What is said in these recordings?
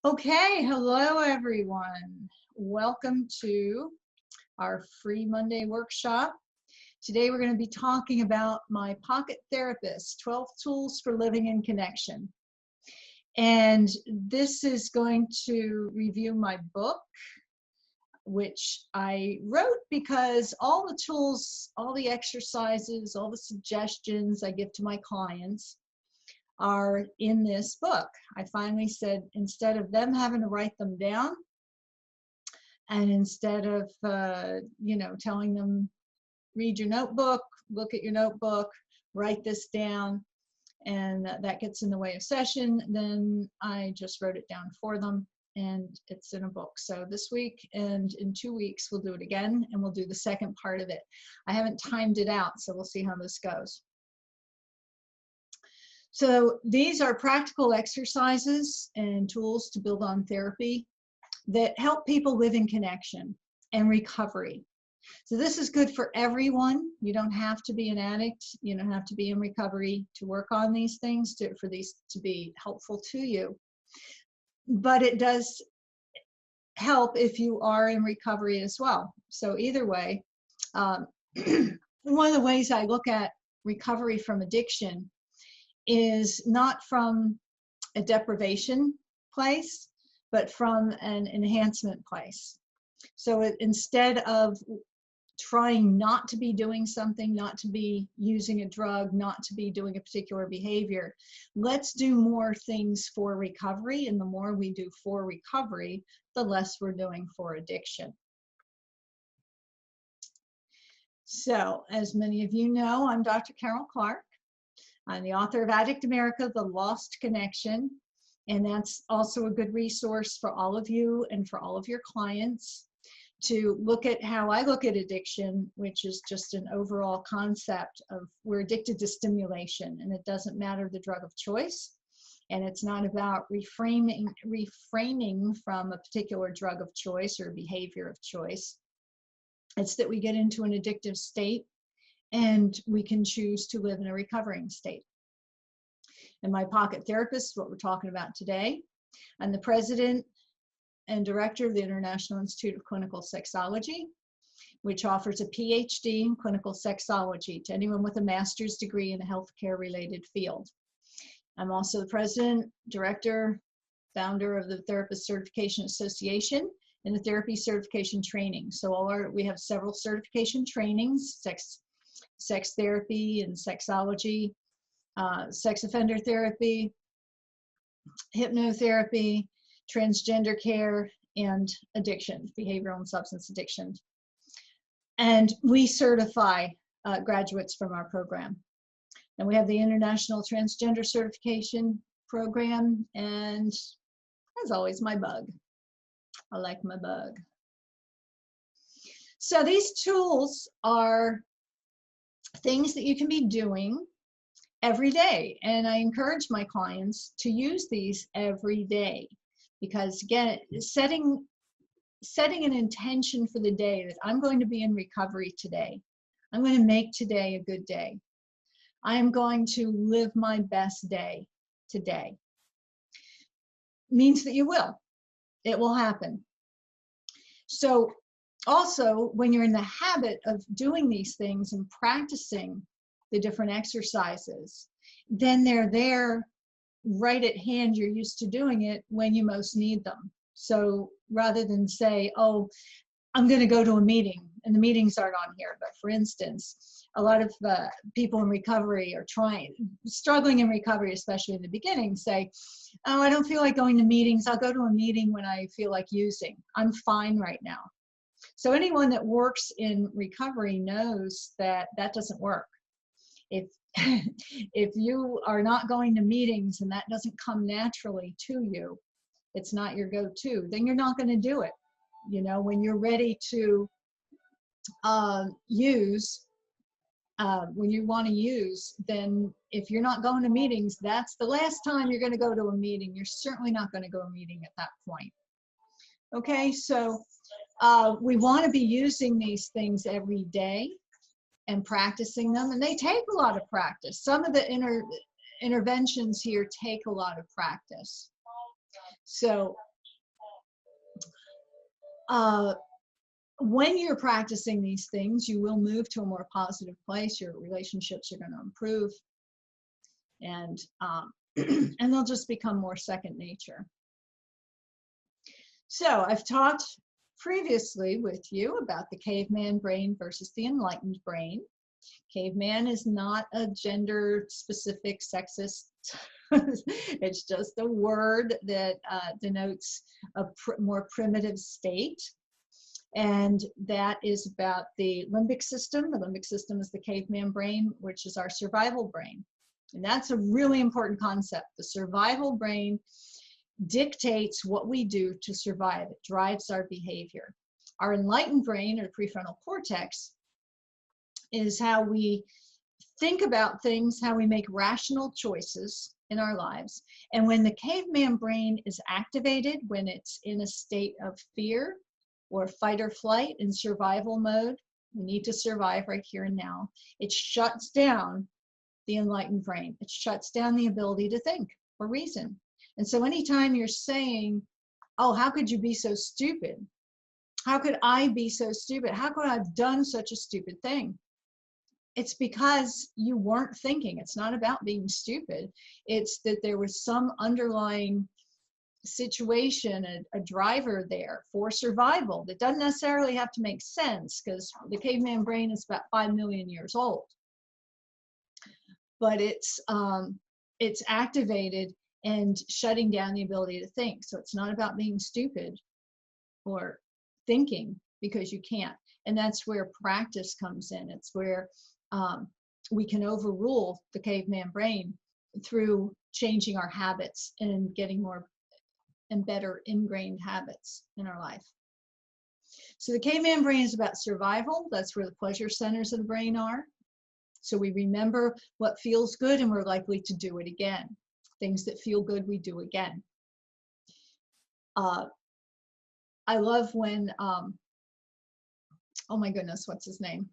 Okay, hello everyone. Welcome to our free Monday workshop. Today we're going to be talking about my Pocket Therapist, 12 Tools for Living in Connection. And this is going to review my book, which I wrote because all the tools, all the exercises, all the suggestions I give to my clients are in this book. I finally said, instead of them having to write them down, and instead of telling them, read your notebook, look at your notebook, write this down, and that gets in the way of session, then I just wrote it down for them, and it's in a book. So this week and in 2 weeks we'll do it again, and we'll do the second part of it. I haven't timed it out, so we'll see how this goes. So these are practical exercises and tools to build on therapy that help people live in connection and recovery. So this is good for everyone. You don't have to be an addict. You don't have to be in recovery to work on these things, for these to be helpful to you. But it does help if you are in recovery as well. So either way, one of the ways I look at recovery from addiction is not from a deprivation place, but from an enhancement place. So instead of trying not to be doing something, not to be using a drug, not to be doing a particular behavior, let's do more things for recovery. And the more we do for recovery, the less we're doing for addiction. So as many of you know, I'm Dr. Carol Clark. I'm the author of Addict America, The Lost Connection, and that's also a good resource for all of you and for all of your clients to look at how I look at addiction, which is just an overall concept of we're addicted to stimulation, and it doesn't matter the drug of choice, and it's not about reframing from a particular drug of choice or behavior of choice. It's that we get into an addictive state and we can choose to live in a recovering state. And my Pocket Therapist, what we're talking about today, I'm the president and director of the International Institute of Clinical Sexuality, which offers a Ph.D. in clinical sexology to anyone with a master's degree in a healthcare-related field. I'm also the president, director, founder of the Therapist Certification Association and the Therapy Certification Training. So we have several certification trainings, sex therapy and sexology, sex offender therapy, hypnotherapy, transgender care, and addiction, behavioral and substance addiction. And we certify graduates from our program. And we have the International Transgender Certification Program, and as always, my bug. I like my bug. So these tools are things that you can be doing every day, and I encourage my clients to use these every day, because again, setting an intention for the day that I'm going to be in recovery today, I'm going to make today a good day, I am going to live my best day today, means that you will. It will happen. So also, when you're in the habit of doing these things and practicing the different exercises, then they're there right at hand. You're used to doing it when you most need them. So rather than say, oh, I'm going to go to a meeting, and the meetings aren't on here, but for instance, a lot of people in recovery are struggling in recovery, especially in the beginning, say, oh, I don't feel like going to meetings. I'll go to a meeting when I feel like using. I'm fine right now. So anyone that works in recovery knows that that doesn't work. If you are not going to meetings and that doesn't come naturally to you, it's not your go-to, then you're not going to do it. You know, when you're ready to use, when you want to use, then if you're not going to meetings, that's the last time you're going to go to a meeting. You're certainly not going to go to a meeting at that point. Okay, so we want to be using these things every day and practicing them, and they take a lot of practice. Some of the interventions here take a lot of practice. So when you're practicing these things, you will move to a more positive place. Your relationships are going to improve, and and they'll just become more second nature. So I've talked previously with you about the caveman brain versus the enlightened brain. Caveman is not a gender-specific sexist. It's just a word that denotes a more primitive state. And that is about the limbic system. The limbic system is the caveman brain, which is our survival brain. And that's a really important concept. The survival brain dictates what we do to survive. It drives our behavior. Our enlightened brain, or prefrontal cortex, is how we think about things, how we make rational choices in our lives. And when the caveman brain is activated, when it's in a state of fear or fight or flight in survival mode, we need to survive right here and now, it shuts down the enlightened brain. It shuts down the ability to think or reason. And so anytime you're saying, oh, how could you be so stupid? How could I be so stupid? How could I have done such a stupid thing? It's because you weren't thinking. It's not about being stupid. It's that there was some underlying situation, a driver there for survival that doesn't necessarily have to make sense, because the caveman brain is about 5 million years old. But it's activated and shutting down the ability to think. So it's not about being stupid or thinking because you can't. And that's where practice comes in. It's where we can overrule the caveman brain through changing our habits and getting more and better ingrained habits in our life. So the caveman brain is about survival. That's where the pleasure centers of the brain are. So we remember what feels good and we're likely to do it again. Things that feel good, we do again. I love when, oh my goodness, what's his name?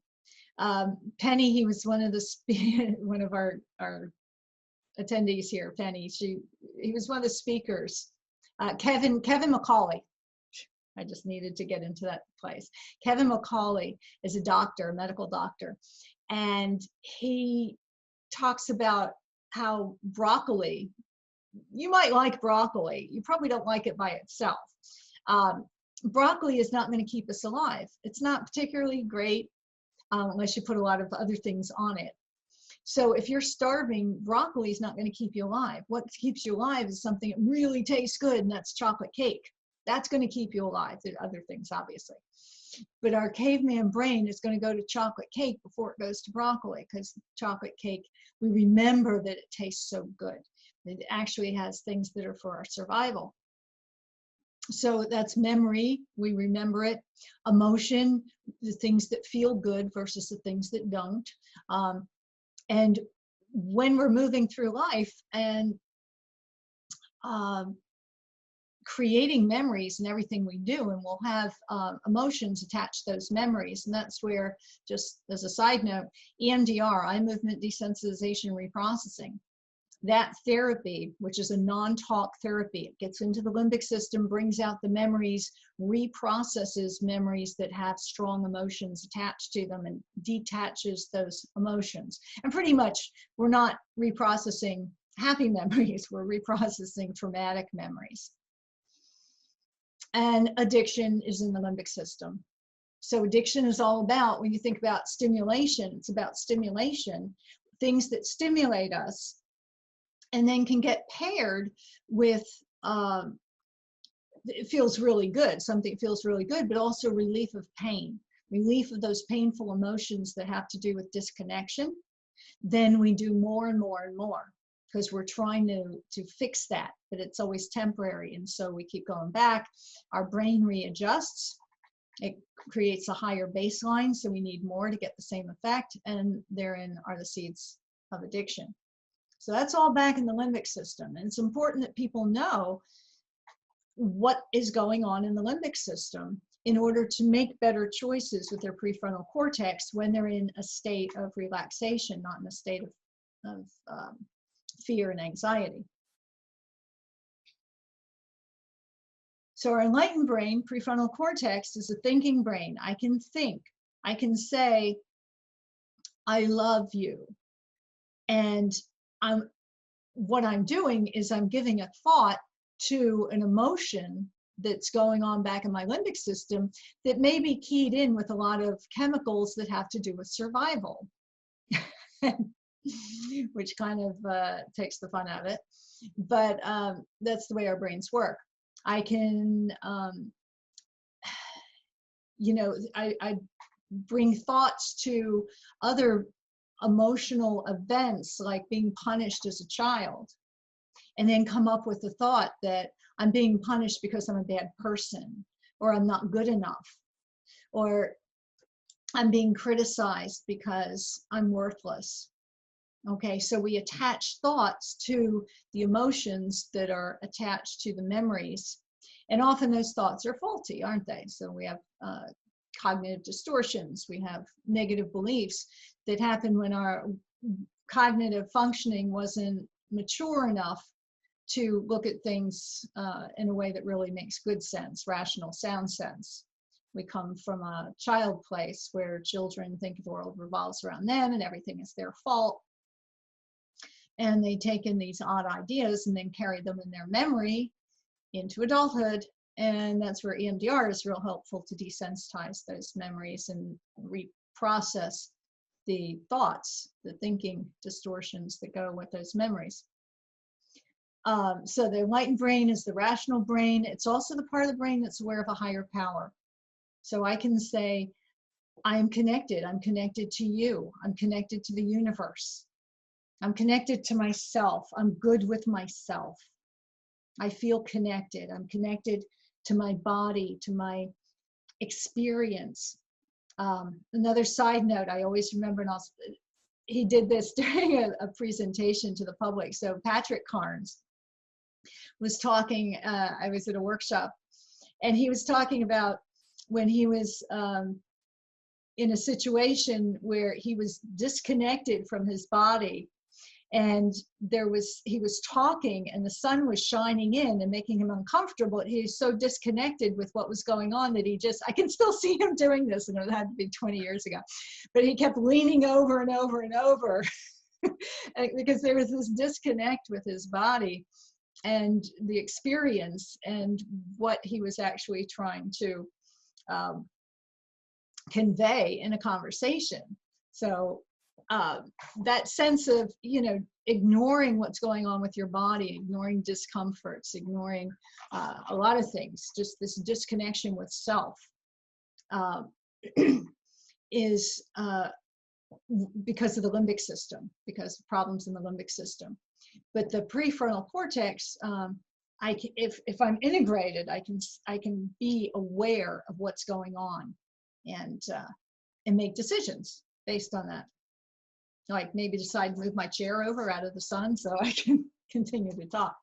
Penny, he was one of the one of our attendees here. Penny, he was one of the speakers. Kevin McCauley. I just needed to get into that place. Kevin McCauley is a doctor, a medical doctor, and he talks about how broccoli. You might like broccoli. You probably don't like it by itself. Broccoli is not going to keep us alive. It's not particularly great unless you put a lot of other things on it. So if you're starving, broccoli is not going to keep you alive. What keeps you alive is something that really tastes good, and that's chocolate cake. That's going to keep you alive. There are other things, obviously. But our caveman brain is going to go to chocolate cake before it goes to broccoli, because chocolate cake, we remember that it tastes so good. It actually has things that are for our survival. So that's memory, we remember it. Emotion, the things that feel good versus the things that don't. And when we're moving through life and creating memories in everything we do, and we'll have emotions attached to those memories. And that's where, just as a side note, EMDR, eye movement desensitization reprocessing, that therapy, which is a non-talk therapy, it gets into the limbic system, brings out the memories, reprocesses memories that have strong emotions attached to them, and detaches those emotions. And pretty much, we're not reprocessing happy memories, we're reprocessing traumatic memories. And addiction is in the limbic system. So addiction is all about, when you think about stimulation, it's about stimulation, things that stimulate us, and then can get paired with, it feels really good, something feels really good, but also relief of pain, relief of those painful emotions that have to do with disconnection. Then we do more and more and more, because we're trying to fix that, but it's always temporary. And so we keep going back, our brain readjusts, it creates a higher baseline, so we need more to get the same effect, and therein are the seeds of addiction. So that's all back in the limbic system. And it's important that people know what is going on in the limbic system in order to make better choices with their prefrontal cortex when they're in a state of relaxation, not in a state of fear and anxiety. So our enlightened brain, prefrontal cortex, is a thinking brain. I can think. I can say, I love you. And what I'm doing is I'm giving a thought to an emotion that's going on back in my limbic system that may be keyed in with a lot of chemicals that have to do with survival, which kind of takes the fun out of it. But that's the way our brains work. I can, I bring thoughts to other emotional events, like being punished as a child, and then come up with the thought that I'm being punished because I'm a bad person, or I'm not good enough, or I'm being criticized because I'm worthless. Okay, so we attach thoughts to the emotions that are attached to the memories. And often those thoughts are faulty, aren't they? So we have cognitive distortions. We have negative beliefs that happen when our cognitive functioning wasn't mature enough to look at things in a way that really makes good sense, rational, sound sense. We come from a child place where children think the world revolves around them and everything is their fault. And they take in these odd ideas and then carry them in their memory into adulthood. And that's where EMDR is real helpful to desensitize those memories and reprocess the thoughts, the thinking distortions that go with those memories. So the enlightened brain is the rational brain. It's also the part of the brain that's aware of a higher power. So I can say, I'm connected. I'm connected to you. I'm connected to the universe. I'm connected to myself. I'm good with myself. I feel connected. I'm connected to my body, to my experience. Another side note, I always remember, and he did this during a presentation to the public. So Patrick Carnes was talking, I was at a workshop, and he was talking about when he was in a situation where he was disconnected from his body, and he was talking and the sun was shining in and making him uncomfortable. He was so disconnected with what was going on that I can still see him doing this, and it had to be 20 years ago, but he kept leaning over and over and over because there was this disconnect with his body and the experience and what he was actually trying to convey in a conversation. So that sense of, ignoring what's going on with your body, ignoring discomforts, ignoring a lot of things, just this disconnection with self is because of the limbic system, because of problems in the limbic system. But the prefrontal cortex, if I'm integrated, I can be aware of what's going on and make decisions based on that. Like maybe decide to move my chair over out of the sun so I can continue to talk.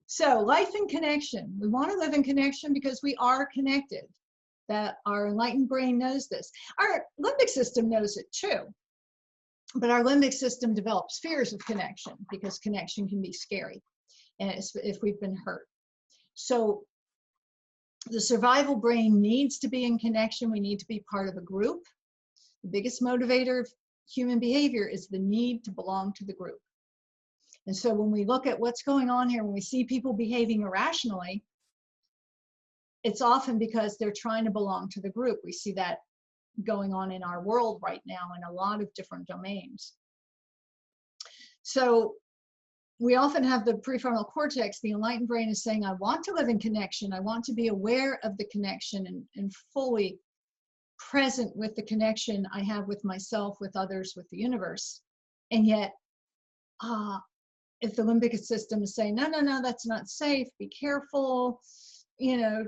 So life in connection. We want to live in connection because we are connected. That our enlightened brain knows this. Our limbic system knows it too. But our limbic system develops fears of connection because connection can be scary, and if we've been hurt. So the survival brain needs to be in connection. We need to be part of a group. The biggest motivator of human behavior is the need to belong to the group. And so when we look at what's going on here, when we see people behaving irrationally, it's often because they're trying to belong to the group. We see that going on in our world right now in a lot of different domains. So we often have the prefrontal cortex, the enlightened brain is saying, I want to live in connection. I want to be aware of the connection and fully present with the connection I have with myself, with others, with the universe. And yet, if the limbic system is saying, no, that's not safe, be careful,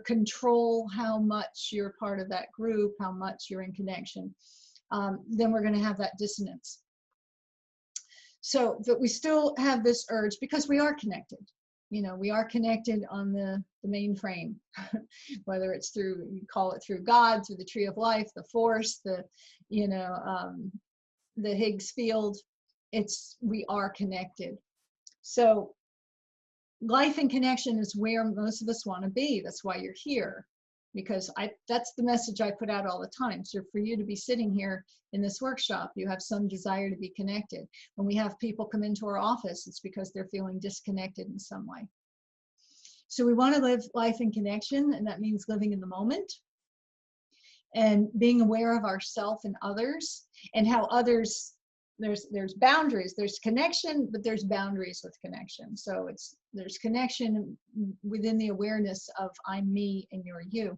control how much you're part of that group, how much you're in connection, then we're going to have that dissonance. So, but we still have this urge because we are connected. We are connected on the mainframe, whether it's through, you call it through God, through the tree of life, the force, the Higgs field. We are connected. So life and connection is where most of us want to be. That's why you're here, because that's the message I put out all the time. So for you to be sitting here in this workshop, you have some desire to be connected. When we have people come into our office, it's because they're feeling disconnected in some way. So we want to live life in connection, and that means living in the moment and being aware of ourselves and others, and how others, there's boundaries, there's connection, but there's boundaries with connection. So there's connection within the awareness of I'm me and you're you.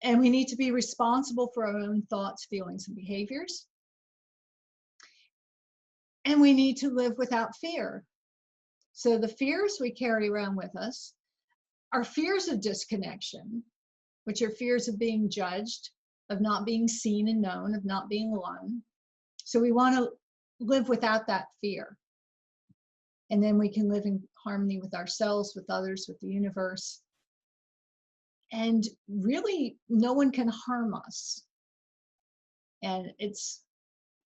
And we need to be responsible for our own thoughts, feelings, and behaviors. And we need to live without fear. So the fears we carry around with us are fears of disconnection, which are fears of being judged, of not being seen and known, of not being alone. So we want to live without that fear. And then we can live in harmony with ourselves, with others, with the universe. And really, no one can harm us. And it's,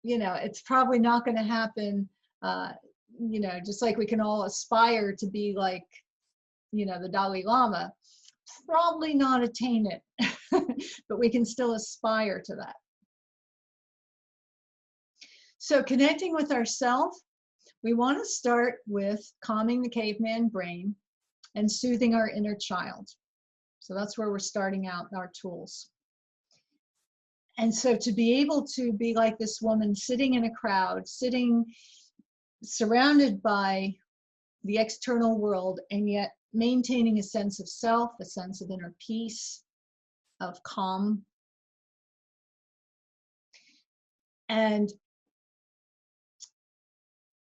it's probably not going to happen, just like we can all aspire to be like, the Dalai Lama, probably not attain it, but we can still aspire to that. So connecting with ourselves, we want to start with calming the caveman brain and soothing our inner child. So that's where we're starting out our tools. And so to be able to be like this woman sitting in a crowd, sitting surrounded by the external world, and yet maintaining a sense of self, a sense of inner peace, of calm. And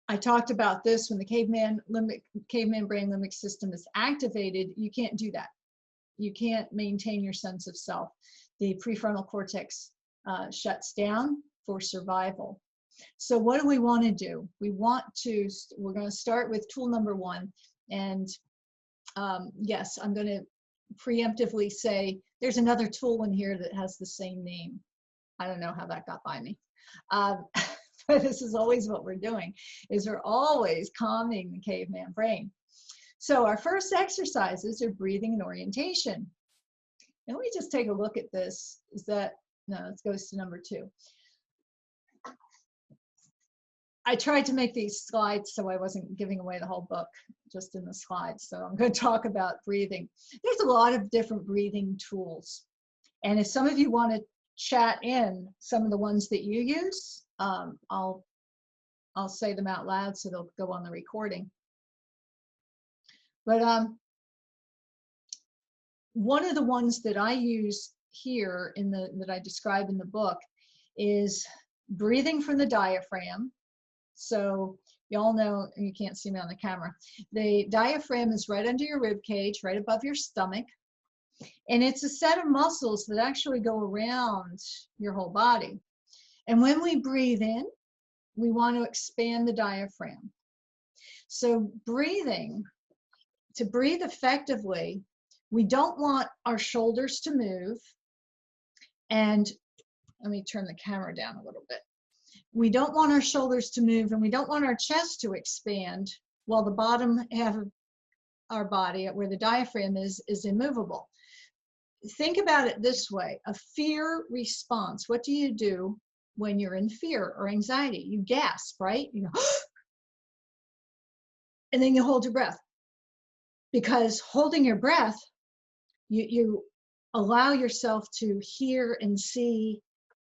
I talked about this when the caveman brain limbic system is activated, you can't do that. You can't maintain your sense of self. The prefrontal cortex shuts down for survival. So what do we want to do? We're going to start with tool number 1. And yes, I'm going to preemptively say there's another tool in here that has the same name. I don't know how that got by me. But this is always what we're doing, is we're always calming the caveman brain. So our first exercises are breathing and orientation. And let me just take a look at this. Let's go to number 2. I tried to make these slides so I wasn't giving away the whole book just in the slides. So I'm going to talk about breathing. There's a lot of different breathing tools. And if some of you want to chat in some of the ones that you use, I'll say them out loud so they'll go on the recording. But one of the ones that I use here that I describe in the book is breathing from the diaphragm. So y'all know, you can't see me on the camera, the diaphragm is right under your rib cage, right above your stomach. And it's a set of muscles that actually go around your whole body. And when we breathe in, we want to expand the diaphragm. So to breathe effectively, we don't want our shoulders to move. And let me turn the camera down a little bit. We don't want our shoulders to move, and we don't want our chest to expand while the bottom half of our body, where the diaphragm is immovable. Think about it this way, a fear response. What do you do when you're in fear or anxiety? You gasp, right? You go, and then you hold your breath. Because holding your breath, you allow yourself to hear and see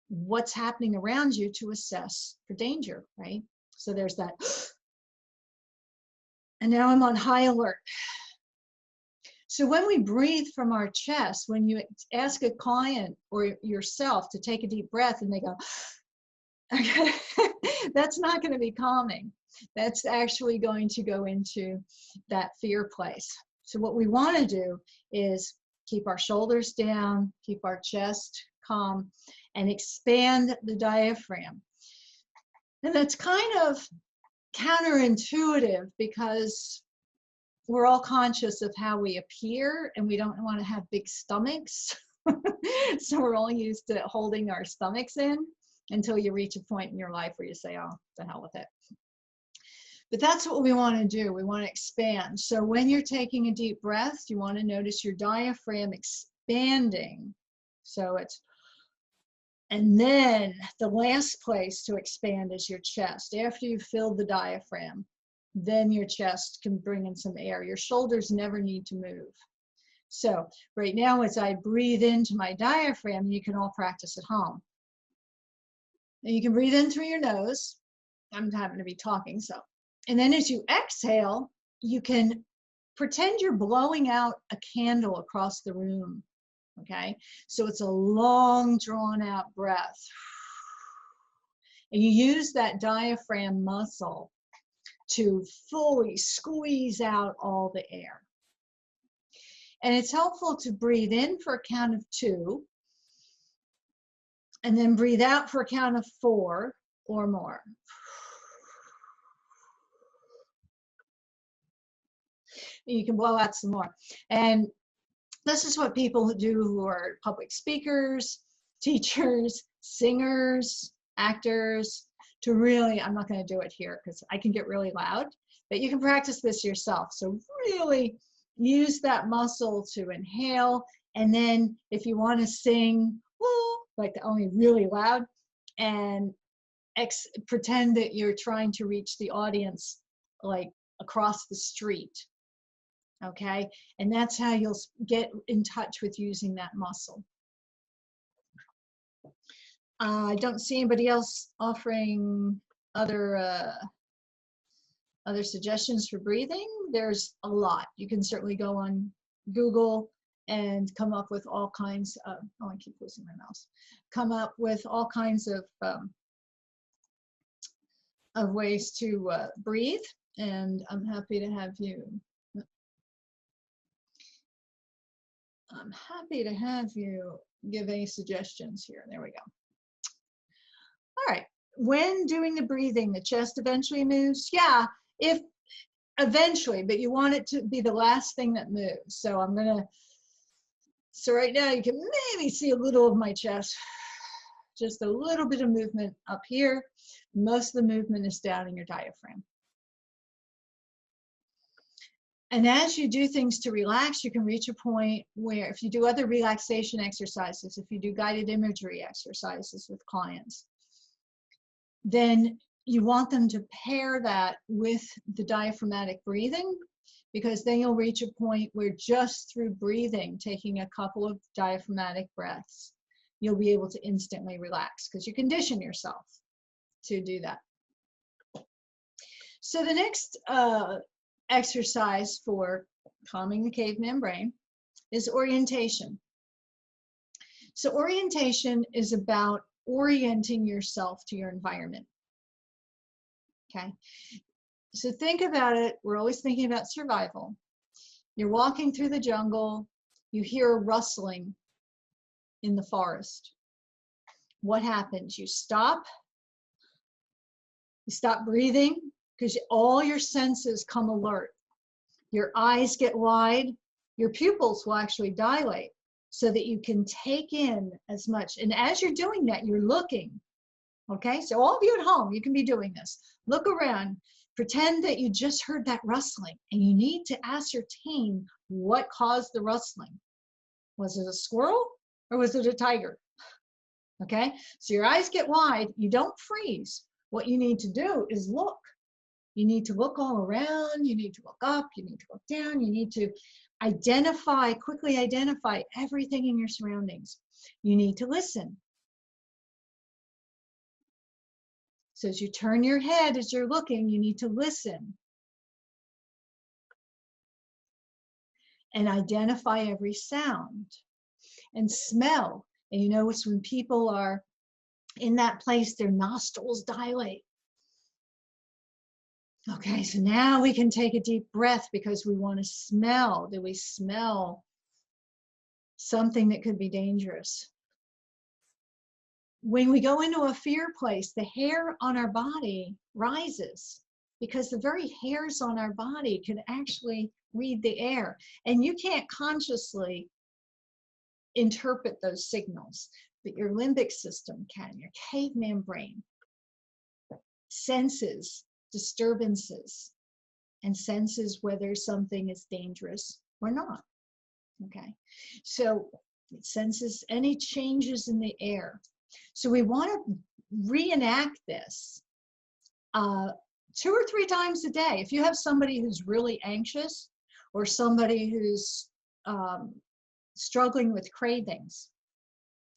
what's happening around you to assess for danger, right? So there's that. And now I'm on high alert. So when we breathe from our chest, when you ask a client or yourself to take a deep breath and they go, okay, that's not going to be calming. That's actually going to go into that fear place. So what we want to do is keep our shoulders down, keep our chest calm, and expand the diaphragm. And that's kind of counterintuitive because we're all conscious of how we appear and we don't want to have big stomachs. So we're all used to holding our stomachs in until you reach a point in your life where you say, oh, the hell with it. But that's what we want to do. We want to expand. So when you're taking a deep breath, you want to notice your diaphragm expanding. So it's, and then the last place to expand is your chest. After you've filled the diaphragm, then your chest can bring in some air. Your shoulders never need to move. So right now, as I breathe into my diaphragm, you can all practice at home. And you can breathe in through your nose. I'm having to be talking, so. And then as you exhale, you can pretend you're blowing out a candle across the room, okay? So it's a long, drawn out breath. And you use that diaphragm muscle to fully squeeze out all the air. And it's helpful to breathe in for a count of 2, and then breathe out for a count of 4 or more. You can blow out some more. And this is what people do who are public speakers, teachers, singers, actors, to really, I'm not going to do it here because I can get really loud, but you can practice this yourself. So really use that muscle to inhale. And then if you want to sing, like only really loud, and pretend that you're trying to reach the audience like across the street. Okay, and that's how you'll get in touch with using that muscle. I don't see anybody else offering other suggestions for breathing. There's a lot. You can certainly go on Google and come up with all kinds of, oh, I keep losing my mouse, come up with all kinds of ways to breathe, and I'm happy to have you give any suggestions here. There we go. All right. When doing the breathing, the chest eventually moves. Yeah, if eventually, but you want it to be the last thing that moves. So so right now you can maybe see a little of my chest, just a little bit of movement up here. Most of the movement is down in your diaphragm. And as you do things to relax, you can reach a point where if you do other relaxation exercises, if you do guided imagery exercises with clients, then you want them to pair that with the diaphragmatic breathing, because then you'll reach a point where just through breathing, taking a couple of diaphragmatic breaths, you'll be able to instantly relax because you condition yourself to do that. So the next exercise for calming the caveman brain is orientation. So orientation is about orienting yourself to your environment. Okay, so think about it. We're always thinking about survival. You're walking through the jungle, you hear a rustling in the forest. What happens? You stop breathing, because all your senses come alert. Your eyes get wide, your pupils will actually dilate so that you can take in as much. And as you're doing that, you're looking. Okay, so all of you at home, you can be doing this. Look around, pretend that you just heard that rustling, and you need to ascertain what caused the rustling. Was it a squirrel or was it a tiger? Okay, so your eyes get wide, you don't freeze. What you need to do is look. You need to look all around, you need to look up, you need to look down, you need to quickly identify everything in your surroundings. You need to listen. So as you turn your head as you're looking, you need to listen and identify every sound and smell. And you notice when people are in that place, their nostrils dilate. Okay, so now we can take a deep breath because we want to smell. Do we smell something that could be dangerous? When we go into a fear place, the hair on our body rises because the very hairs on our body can actually read the air. And you can't consciously interpret those signals, but your limbic system can, your caveman brain senses disturbances and senses whether something is dangerous or not. Okay, so it senses any changes in the air. So we want to reenact this 2 or 3 times a day. If you have somebody who's really anxious or somebody who's struggling with cravings,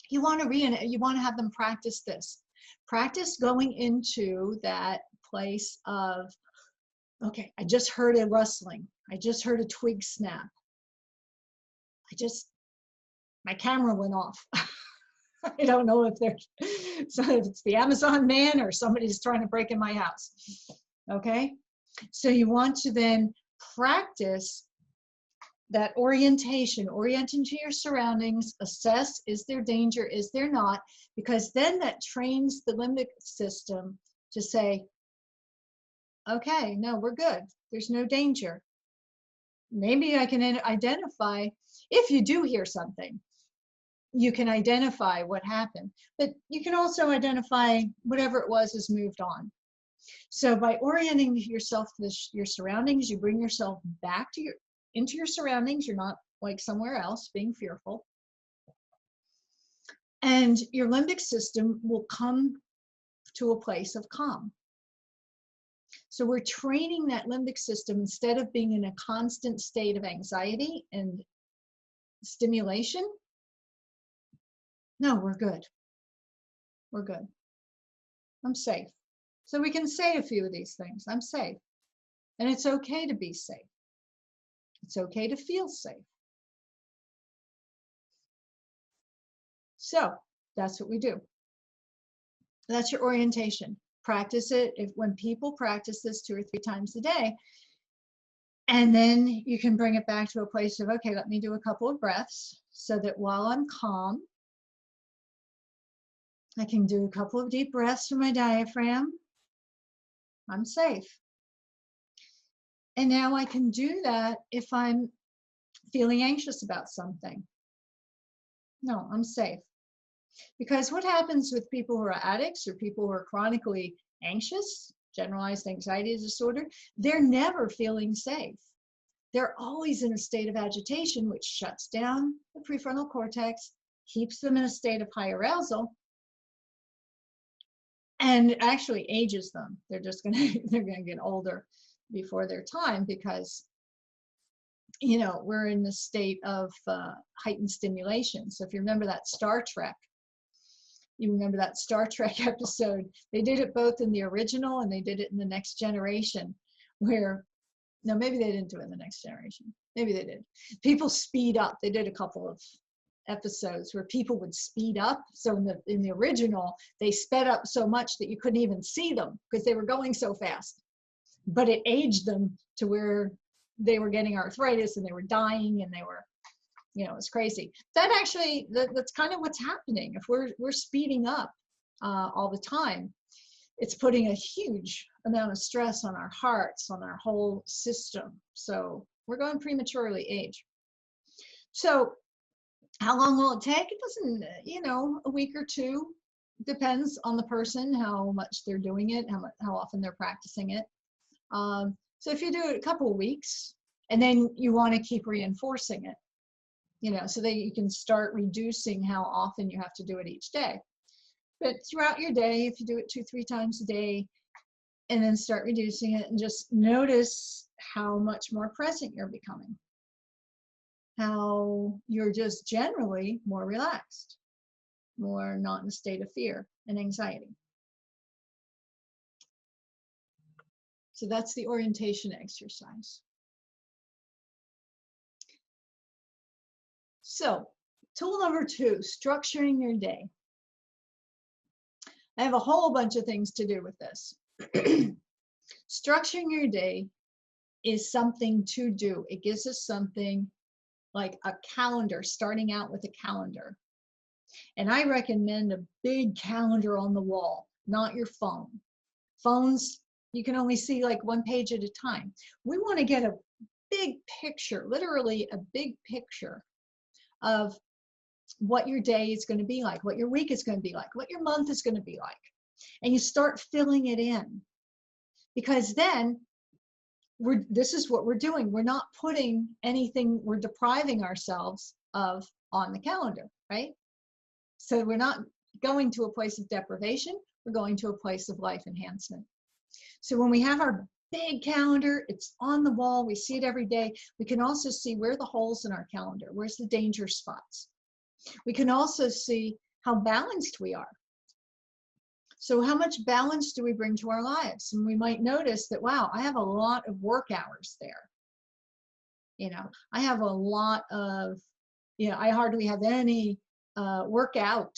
you want to have them practice this. Practice going into that place of, okay, I just heard a rustling. I just heard a twig snap. My camera went off. I don't know if it's the Amazon man or somebody's trying to break in my house. Okay, so you want to then practice that orientation, orient into your surroundings, assess, is there danger, is there not, because then that trains the limbic system to say, okay, no, we're good. There's no danger. Maybe I can identify, if you do hear something, you can identify what happened, but you can also identify whatever it was has moved on. So by orienting yourself to your surroundings, you bring yourself back to into your surroundings. You're not like somewhere else being fearful. And your limbic system will come to a place of calm. So we're training that limbic system, instead of being in a constant state of anxiety and stimulation. No, we're good. We're good. I'm safe. So we can say a few of these things. I'm safe. And it's okay to be safe. It's okay to feel safe. So that's what we do. That's your orientation. Practice it when people practice this 2 or 3 times a day. And then you can bring it back to a place of, okay, let me do a couple of breaths so that while I'm calm, I can do a couple of deep breaths from my diaphragm. I'm safe. And now I can do that if I'm feeling anxious about something. No, I'm safe. Because what happens with people who are addicts or people who are chronically anxious, generalized anxiety disorder, they're never feeling safe. They're always in a state of agitation, which shuts down the prefrontal cortex, keeps them in a state of high arousal, and actually ages them. They're gonna get older before their time, because we're in the state of heightened stimulation. So if you remember that Star Trek episode, they did it both in the original and they did it in the Next Generation, where, no, maybe they didn't do it in the Next Generation. Maybe they did. People speed up. They did a couple of episodes where people would speed up. So in the original, they sped up so much that you couldn't even see them because they were going so fast. But it aged them to where they were getting arthritis and they were dying and they were, it's crazy. That's kind of what's happening. If we're speeding up all the time, it's putting a huge amount of stress on our hearts, on our whole system. So we're going prematurely age. So how long will it take? It doesn't, a week or 2. Depends on the person, how much they're doing it, how often they're practicing it. So if you do it a couple of weeks, and then you want to keep reinforcing it, so that you can start reducing how often you have to do it each day. But throughout your day, if you do it 2-3 times a day, and then start reducing it, and just notice how much more present you're becoming, how you're just generally more relaxed, more not in a state of fear and anxiety. So that's the orientation exercise. So tool number 2, structuring your day. I have a whole bunch of things to do with this. Structuring your day is something to do. It gives us something like a calendar, starting out with a calendar. And I recommend a big calendar on the wall, not your phone. Phones, you can only see like 1 page at a time. We want to get a big picture, literally a big picture of what your day is going to be like, what your week is going to be like, what your month is going to be like. And you start filling it in. because then this is what we're doing. We're not putting anything we're depriving ourselves of on the calendar, right? So we're not going to a place of deprivation, we're going to a place of life enhancement. So when we have our big calendar, it's on the wall, we see it every day. We can also see where the holes in our calendar, where's the danger spots. We can also see how balanced we are. So how much balance do we bring to our lives? And we might notice that, wow, I have a lot of work hours there. You know, I have a lot of, you know, I hardly have any workout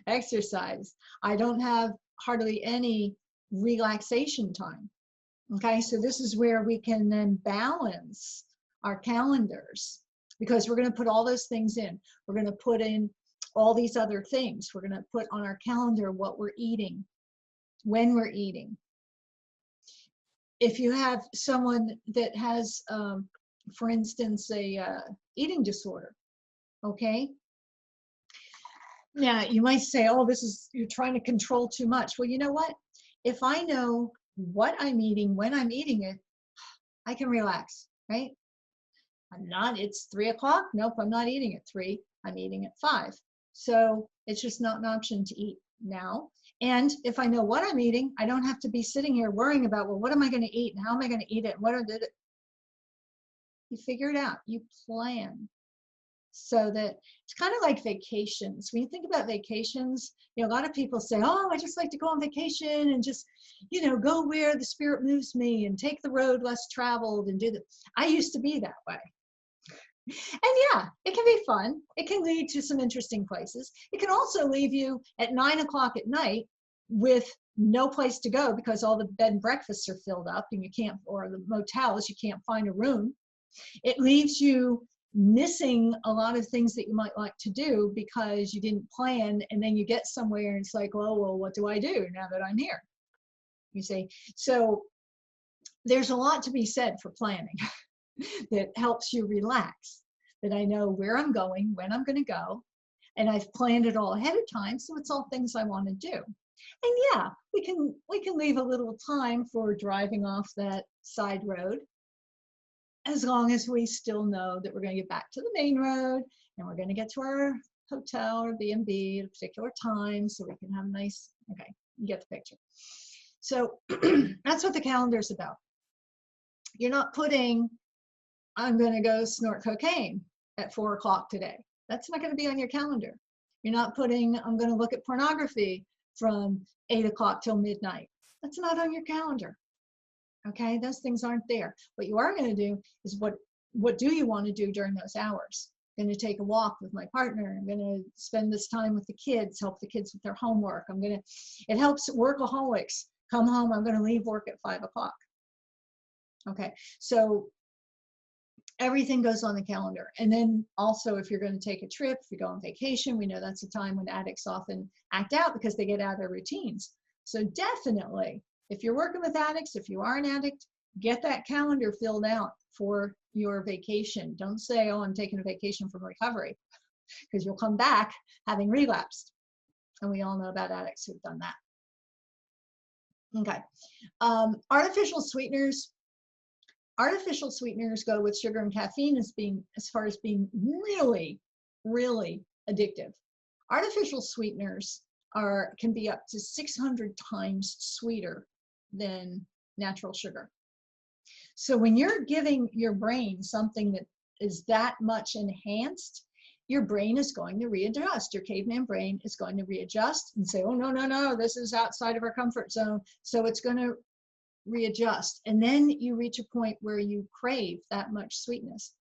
exercise. I don't have hardly any relaxation time. Okay, so this is where we can then balance our calendars, because we're going to put all those things in. We're going to put in all these other things. We're going to put on our calendar what we're eating, when we're eating. If you have someone that has, for instance, a eating disorder, okay? Now, you might say, oh, you're trying to control too much. Well, you know what? If I know what I'm eating, when I'm eating it, I can relax, right? It's 3 o'clock. Nope, I'm not eating at 3. I'm eating at 5. So it's just not an option to eat now. And if I know what I'm eating, I don't have to be sitting here worrying about, well, what am I going to eat and how am I going to eat it? You figure it out. You plan. So that it's kind of like vacations. When you think about vacations, you know, a lot of people say, oh, I just like to go on vacation and just, you know, go where the spirit moves me and take the road less traveled and do that. I used to be that way. And yeah, it can be fun. It can lead to some interesting places. It can also leave you at 9 o'clock at night with no place to go because all the bed and breakfasts are filled up and you can't, or the motels, you can't find a room. It leaves you missing a lot of things that you might like to do because you didn't plan, and then you get somewhere and it's like, oh, well, what do I do now that I'm here? You see, so there's a lot to be said for planning that helps you relax, that I know where I'm going, when I'm going to go, and I've planned it all ahead of time, so it's all things I want to do. And yeah, we can leave a little time for driving off that side road, as long as we still know that we're going to get back to the main road and we're going to get to our hotel or B&B at a particular time so we can have a nice, okay, you get the picture. So that's what the calendar is about. You're not putting, I'm going to go snort cocaine at 4 o'clock today. That's not going to be on your calendar. You're not putting, I'm going to look at pornography from 8 o'clock till midnight. That's not on your calendar. Okay, those things aren't there. What you are going to do is what do you want to do during those hours? I'm going to take a walk with my partner. I'm going to spend this time with the kids, help the kids with their homework. It helps workaholics come home. I'm going to leave work at 5 o'clock. Okay, so everything goes on the calendar. And then also, if you're going to take a trip, if you go on vacation, we know that's a time when addicts often act out because they get out of their routines. So definitely, if you're working with addicts, if you are an addict, get that calendar filled out for your vacation. Don't say, oh, I'm taking a vacation from recovery, because you'll come back having relapsed. And we all know about addicts who've done that. Okay. Artificial sweeteners go with sugar and caffeine as far as being really, really addictive. Artificial sweeteners can be up to 600 times sweeter than natural sugar. So when you're giving your brain something that is that much enhanced, your brain is going to readjust. Your caveman brain is going to readjust and say, oh, no, no, no, this is outside of our comfort zone. So it's going to readjust. And then you reach a point where you crave that much sweetness.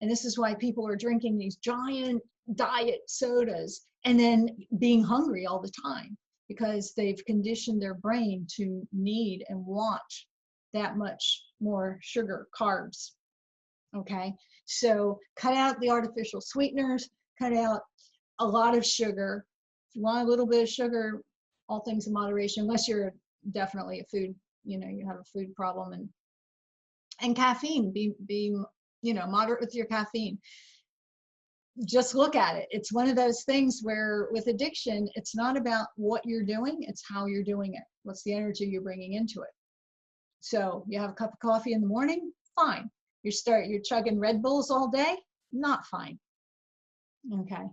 And this is why people are drinking these giant diet sodas and then being hungry all the time, because they've conditioned their brain to need and want that much more sugar, carbs. Okay, so cut out the artificial sweeteners, cut out a lot of sugar. If you want a little bit of sugar, all things in moderation, unless you're definitely a food, you have a food problem. And caffeine, be moderate with your caffeine. Just look at it. It's one of those things where with addiction, it's not about what you're doing, it's how you're doing it. What's the energy you're bringing into it? So you have a cup of coffee in the morning, fine. You're chugging Red Bulls all day, not fine. Okay.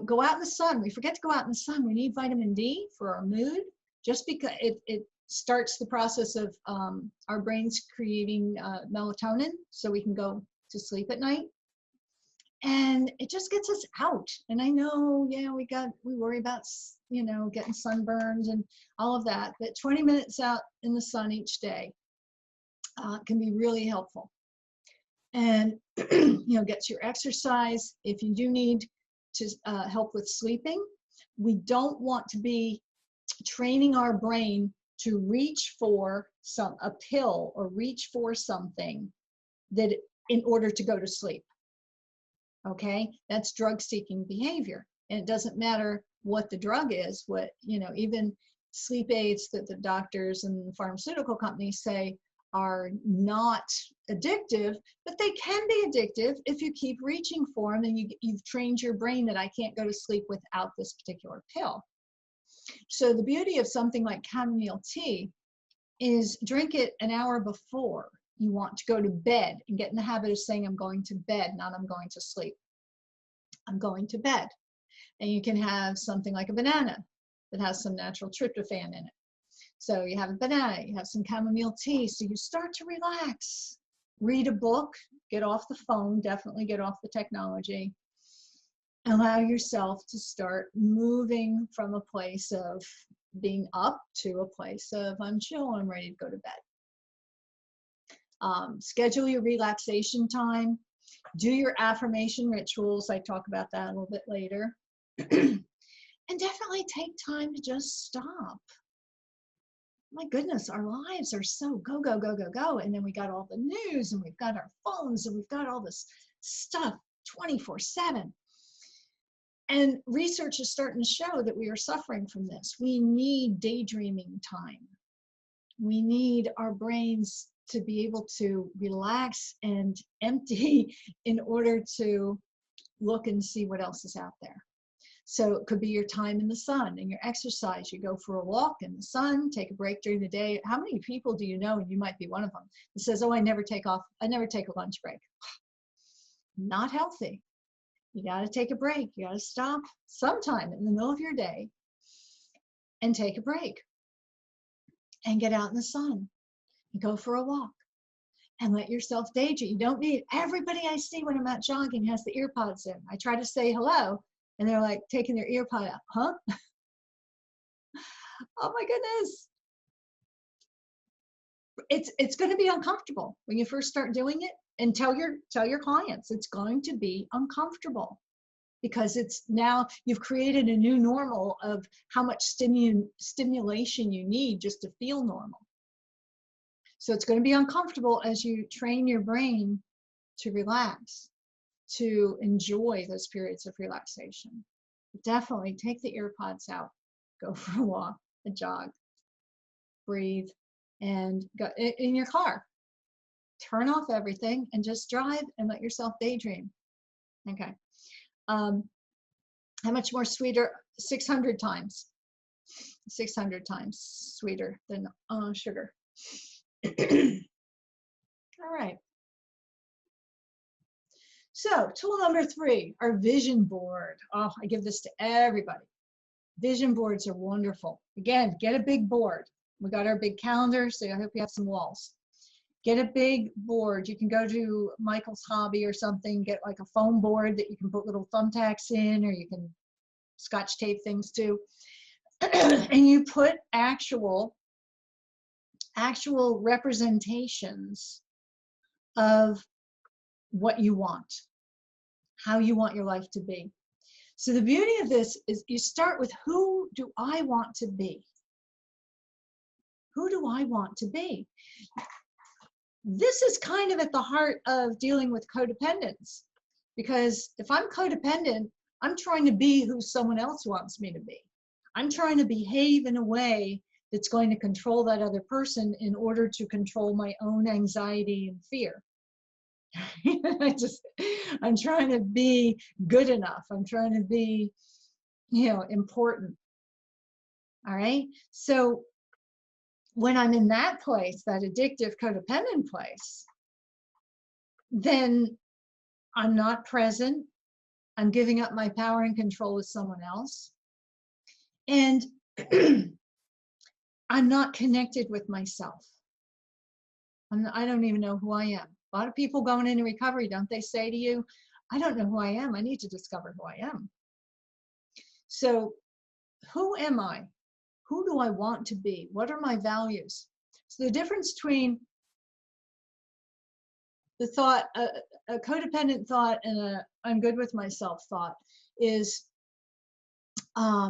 Go out in the sun. We forget to go out in the sun. We need vitamin D for our mood, just because it starts the process of our brains creating melatonin so we can go to sleep at night. And it just gets us out. And I know, yeah, we worry about, getting sunburned and all of that, but 20 minutes out in the sun each day can be really helpful. And, gets your exercise. If you do need to help with sleeping, we don't want to be training our brain to reach for a pill or reach for something that in order to go to sleep. Okay, that's drug-seeking behavior, and it doesn't matter what the drug is. Even sleep aids that the doctors and the pharmaceutical companies say are not addictive, but they can be addictive if you keep reaching for them and you've trained your brain that I can't go to sleep without this particular pill. So the beauty of something like chamomile tea is drink it an hour before you want to go to bed, and get in the habit of saying, I'm going to bed, not I'm going to sleep. I'm going to bed. And you can have something like a banana that has some natural tryptophan in it. So you have a banana, you have some chamomile tea, so you start to relax. Read a book, get off the phone, definitely get off the technology. Allow yourself to start moving from a place of being up to a place of I'm chill, I'm ready to go to bed. Schedule your relaxation time. Do your affirmation rituals. I talk about that a little bit later. And definitely take time to just stop. My goodness, our lives are so go, go, go, go, go. And then we got all the news, and we've got our phones, and we've got all this stuff 24/7. And research is starting to show that we are suffering from this. We need daydreaming time. We need our brains to be able to relax and empty in order to look and see what else is out there. So it could be your time in the sun and your exercise. You go for a walk in the sun, take a break during the day. How many people do you know, and you might be one of them, that says, oh, I never take a lunch break? Not healthy. You got to take a break. You got to stop sometime in the middle of your day and take a break and get out in the sun and go for a walk and let yourself daydream. You don't need everybody I see when I'm out jogging has the ear pods in. I try to say hello and they're like taking their ear pod out. Huh? Oh my goodness. It's going to be uncomfortable when you first start doing it, and tell your clients it's going to be uncomfortable, because it's now you've created a new normal of how much stimulation you need just to feel normal. So it's going to be uncomfortable as you train your brain to relax, to enjoy those periods of relaxation. Definitely take the ear pods out, go for a walk, a jog, breathe, and go in your car. Turn off everything and just drive and let yourself daydream. Okay. How much more sweeter? 600 times. 600 times sweeter than sugar. All right. So tool number 3, our vision board. Oh, I give this to everybody. Vision boards are wonderful. Again, get a big board. We got our big calendar, so I hope you have some walls. Get a big board. You can go to Michael's Hobby or something, get like a foam board that you can put little thumbtacks in, or you can scotch tape things to. And you put actual representations of what you want, how you want your life to be. So the beauty of this is you start with, who do I want to be? Who do I want to be? This is kind of at the heart of dealing with codependence, because if I'm codependent, I'm trying to be who someone else wants me to be. I'm trying to behave in a way that's going to control that other person in order to control my own anxiety and fear. I'm trying to be good enough. I'm trying to be, important. All right. So when I'm in that place, that addictive, codependent place, then I'm not present. I'm giving up my power and control with someone else. And I'm not connected with myself. I don't even know who I am. A lot of people going into recovery, don't they say to you, I don't know who I am. I need to discover who I am. So who am I? Who do I want to be? What are my values? So the difference between the thought, a codependent thought and a I'm good with myself thought is, I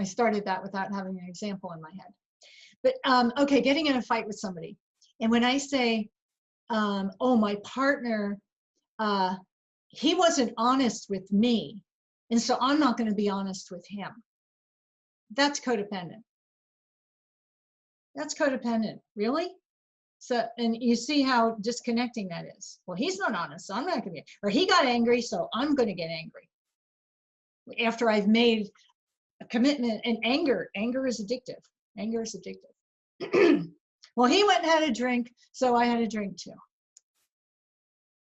started that without having an example in my head. But okay, getting in a fight with somebody. And when I say, oh, my partner, he wasn't honest with me, and so I'm not going to be honest with him. That's codependent. That's codependent. Really? So, and you see how disconnecting that is. Well, he's not honest, so I'm not going to be, or he got angry, so I'm going to get angry. After I've made a commitment, and anger is addictive. Anger is addictive. Well, he went and had a drink, so I had a drink too.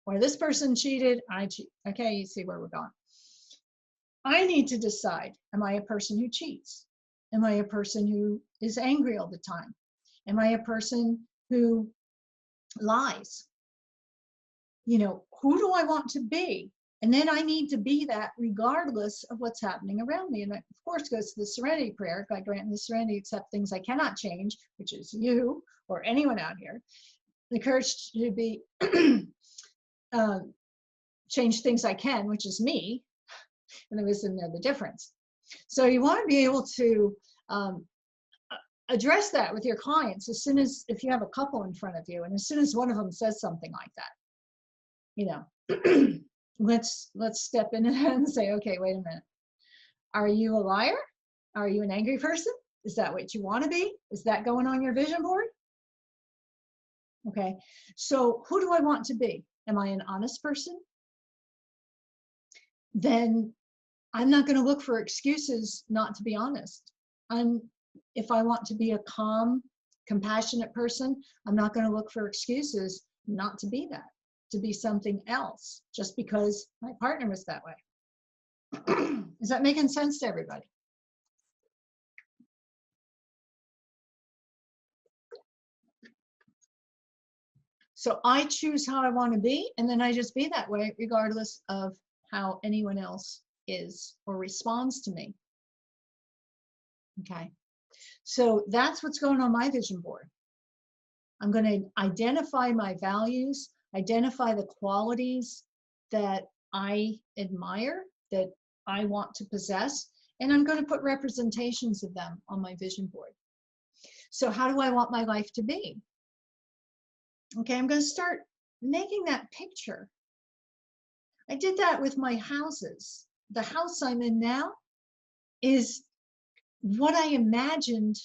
Or this person cheated, I cheat. Okay, you see where we're going. I need to decide, am I a person who cheats? Am I a person who is angry all the time? Am I a person who lies? You know, who do I want to be? And then I need to be that regardless of what's happening around me. And that, of course, goes to the serenity prayer. God grant me the serenity to accept things I cannot change, which is you or anyone out here. The courage to be change things I can, which is me. And there isn't the difference. So you want to be able to address that with your clients as soon as, if you have a couple in front of you, and as soon as one of them says something like that, you know, let's step in and say, okay, wait a minute. Are you a liar? Are you an angry person? Is that what you want to be? Is that going on your vision board? Okay, so who do I want to be? Am I an honest person? Then I'm not going to look for excuses not to be honest. If I want to be a calm, compassionate person, I'm not going to look for excuses not to be that, to be something else, just because my partner was that way. Is that making sense to everybody? So I choose how I want to be, and then I just be that way, regardless of how anyone else is or responds to me. Okay, so that's what's going on my vision board. I'm going to identify my values, identify the qualities that I admire, that I want to possess, and I'm going to put representations of them on my vision board. So how do I want my life to be? Okay, I'm going to start making that picture. I did that with my houses. The house I'm in now is what I imagined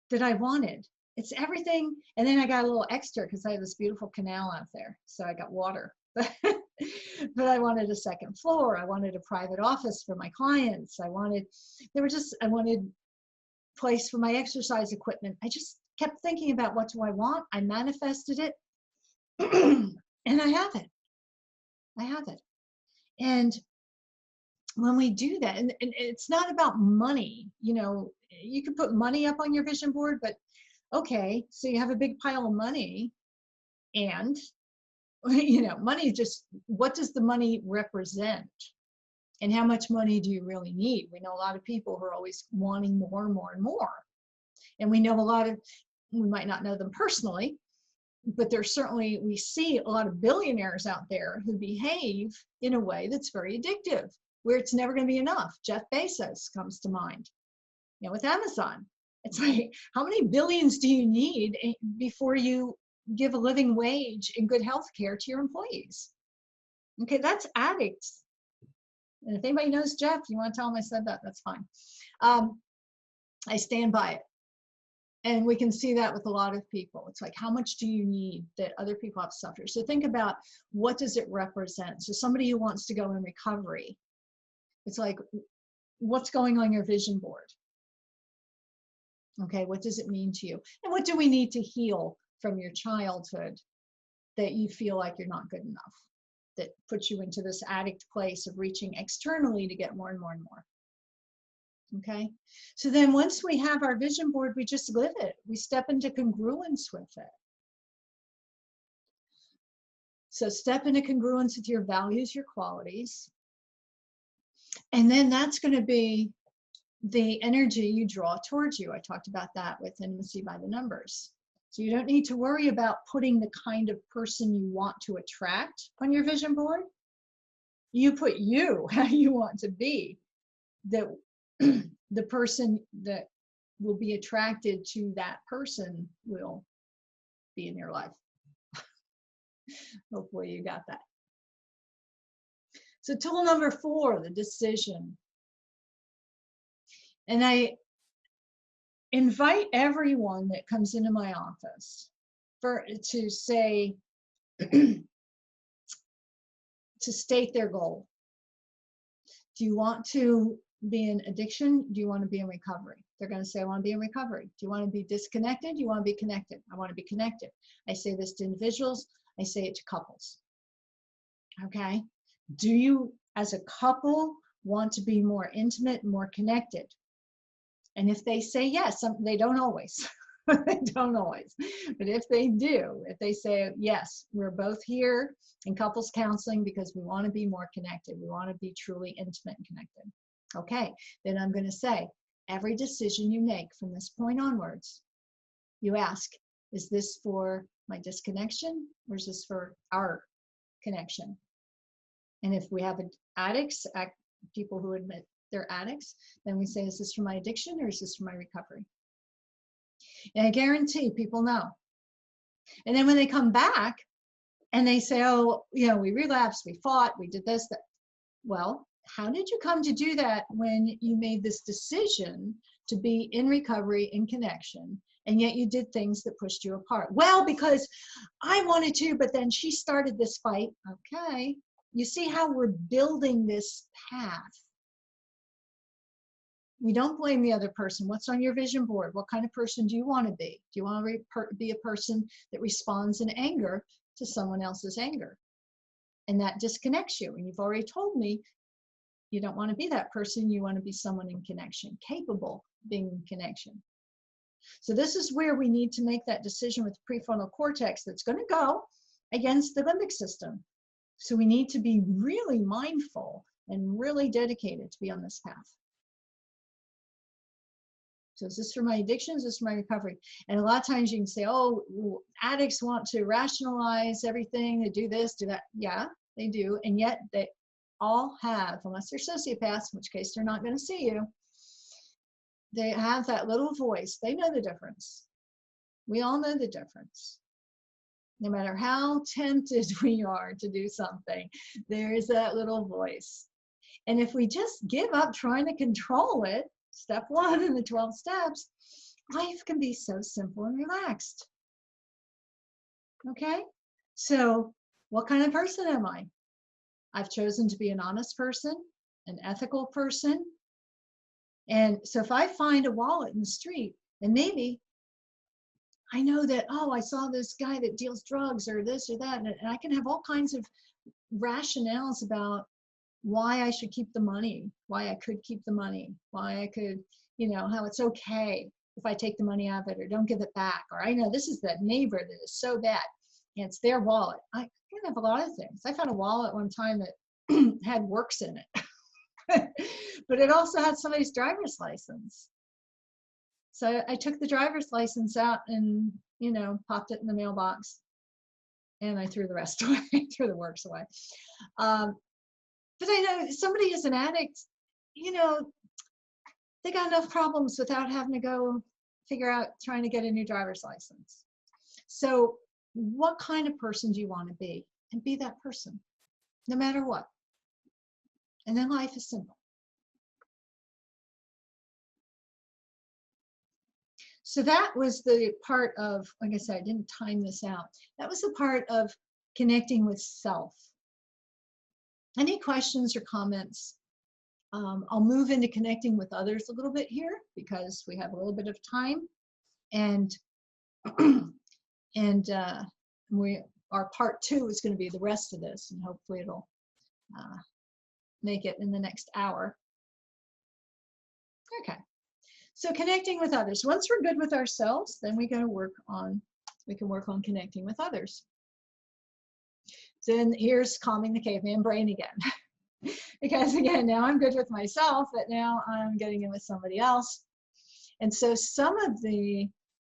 that I wanted. It's everything. And then I got a little extra because I have this beautiful canal out there. So I got water. But I wanted a second floor. I wanted a private office for my clients. I wanted place for my exercise equipment. I just kept thinking about what do I want. I manifested it. And I have it. I have it. And when we do that, and it's not about money, you know, you can put money up on your vision board, but okay, so you have a big pile of money, and you know, money, just what does the money represent? And how much money do you really need? We know a lot of people who are always wanting more and more and more. And we know we might not know them personally, but there's certainly, we see a lot of billionaires out there who behave in a way that's very addictive, where it's never going to be enough. Jeff Bezos comes to mind, you know, with Amazon. It's like, how many billions do you need before you give a living wage and good health care to your employees? Okay, that's addicts. And if anybody knows Jeff, you want to tell him I said that, that's fine. I stand by it. And we can see that with a lot of people. It's like, how much do you need that other people have suffered? So think about, what does it represent? So somebody who wants to go in recovery, it's like, what's going on your vision board? Okay, what does it mean to you? And what do we need to heal from your childhood that you feel like you're not good enough, that puts you into this addict place of reaching externally to get more and more and more? Okay, so then once we have our vision board, we just live it. We step into congruence with it. So step into congruence with your values, your qualities. And then that's going to be the energy you draw towards you. I talked about that with intimacy by the numbers. So you don't need to worry about putting the kind of person you want to attract on your vision board. You put you, how you want to be, that the person that will be attracted to that person will be in your life. Hopefully you got that. So tool number 4, the decision. And I invite everyone that comes into my office to say, to state their goal. Do you want to be in addiction? Do you want to be in recovery? They're going to say, I want to be in recovery. Do you want to be disconnected? Do you want to be connected? I want to be connected. I say this to individuals. I say it to couples. Okay. Do you, as a couple, want to be more intimate, more connected? And if they say yes, they don't always. They don't always. But if they do, if they say, yes, we're both here in couples counseling because we want to be more connected. We want to be truly intimate and connected. Okay, then I'm going to say, every decision you make from this point onwards, you ask, is this for my disconnection or is this for our connection? And if we have addicts, people who admit they're addicts, then we say, is this for my addiction or is this for my recovery? And I guarantee people know. And then when they come back and they say, oh, we relapsed, we fought, we did this, that. Well, how did you come to do that when you made this decision to be in recovery, in connection, and yet you did things that pushed you apart? Well, because I wanted to, but then she started this fight. Okay. You see how we're building this path. We don't blame the other person. What's on your vision board? What kind of person do you want to be? Do you want to be a person that responds in anger to someone else's anger? And that disconnects you. And you've already told me you don't want to be that person. You want to be someone in connection, capable of being in connection. So this is where we need to make that decision with the prefrontal cortex that's going to go against the limbic system. So we need to be really mindful and really dedicated to be on this path. So is this for my addiction? Is this for my recovery? And a lot of times you can say, oh, addicts want to rationalize everything. They do this, do that. Yeah, they do. And yet they all have, unless they're sociopaths, in which case they're not going to see you, they have that little voice. They know the difference. We all know the difference. No matter how tempted we are to do something, there is that little voice. And if we just give up trying to control it, step 1 in the 12 steps, life can be so simple and relaxed. Okay? So what kind of person am I? I've chosen to be an honest person, an ethical person. And so if I find a wallet in the street, and maybe I know that, oh, I saw this guy that deals drugs or this or that, and I can have all kinds of rationales about why I should keep the money, why I could keep the money, why I could, how it's okay if I take the money out of it or don't give it back. Or I know this is the neighbor that is so bad and it's their wallet. I can have a lot of things. I found a wallet one time that had works in it, but it also had somebody's driver's license. So I took the driver's license out and, popped it in the mailbox and I threw the rest away, threw the works away. But I know somebody is an addict, they got enough problems without having to go figure out trying to get a new driver's license. So what kind of person do you want to be? And be that person, no matter what. And then life is simple. So that was the part of, like I said, I didn't time this out. That was the part of connecting with self. Any questions or comments I'll move into connecting with others a little bit here because we have a little bit of time, and and our part 2 is going to be the rest of this, and hopefully it'll make it in the next hour. Okay, so connecting with others. Once we're good with ourselves, then we can work on connecting with others. Then here's calming the caveman brain again. Because again, now I'm good with myself, but now I'm getting in with somebody else. And so some of the